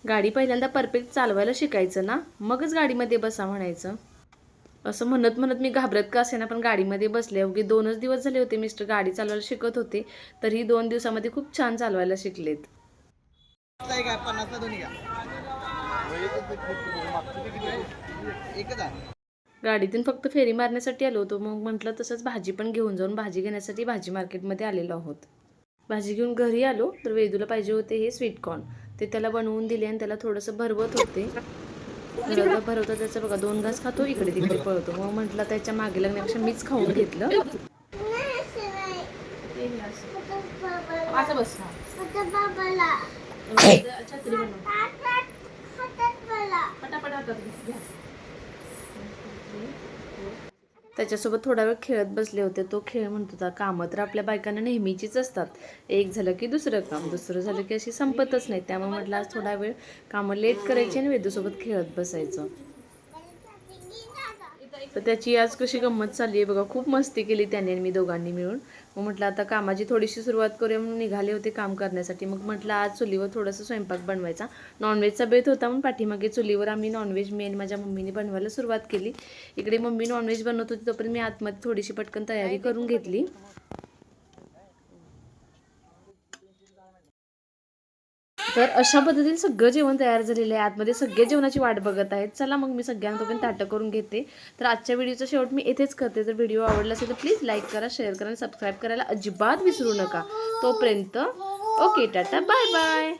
गाडी पहिल्यांदा परफेक्ट चालवायला शिकायचं ना, मगच गाडीमध्ये बसा म्हणायचं. असं म्हणत म्हणत मी घाबरत का असेना पण गाडीमध्ये बसले. अवघे 2च दिवस झाले होते मिस्टर गाडी चालवायला शिकत होते, तरीही 2 दिवसामध्ये खूप छान चालवायला शिकलेत. गाडीतून फक्त फेरी मारण्यासाठी आलो होतो. मग म्हटलं तसंच भाजी पण घेऊन जाऊन भाजी घेण्यासाठी भाजी मार्केटमध्ये आलेलो आहोत. भाजी घेऊन घरी आलो तर वेदूला पाहिजे होते हे स्वीटकॉर्न. ते त्याला बनवून दिले आणि त्याला थोडंसं भरवत होते. घरात भरवता त्याचं बघा 2 घास खातो, इकडे तिकडे पळतो. मग म्हटलं त्याच्या मागे लागण्यापेक्षा मीच खाऊन घेतलं. त्याच्यासोबत थोडा वेळ खेळत बसले होते. तो खेळ म्हणत होता, कामं तर आपल्या बायकांना नेहमीचीच असतात. एक झालं की दुसरं काम, दुसरं झालं की अशी संपतच नाही. त्यामुळे म्हटलं आज थोडा वेळ कामं लेट करायची आणि वेदूसोबत खेळत बसायचं. तर त्याची आज कशी गंमत चालली आहे बघा. खूप मस्ती केली त्याने आणि मी दोघांनी मिळून. मग म्हटलं आता कामाची थोडीशी सुरुवात करूया म्हणून निघाले होते काम करण्यासाठी. मग म्हटलं आज चुलीवर थोडंसं स्वयंपाक बनवायचा. नॉनव्हेजचा बेत होता म्हणून पाठीमागे चुलीवर आम्ही नॉनव्हेज मी आणि माझ्या मम्मीने बनवायला सुरुवात केली. इकडे मम्मी नॉनव्हेज बनवत होती तोपर्यंत मी आतमध्ये थोडीशी पटकन तयारी करून घेतली. तर अशा पद्धतीने सगळं जेवण तयार झालेलं आहे. आतमध्ये सगळे जेवणाची वाट बघत आहेत. चला मग मी सगळ्यांना तोपर्यंत ताटं करून घेते. तर आजच्या व्हिडिओचा शेवट मी येथेच करते. जर व्हिडिओ आवडला असेल तर प्लीज लाईक करा, शेअर करा आणि सबस्क्राईब करायला अजिबात विसरू नका. तोपर्यंत ओके, टाटा, बाय बाय.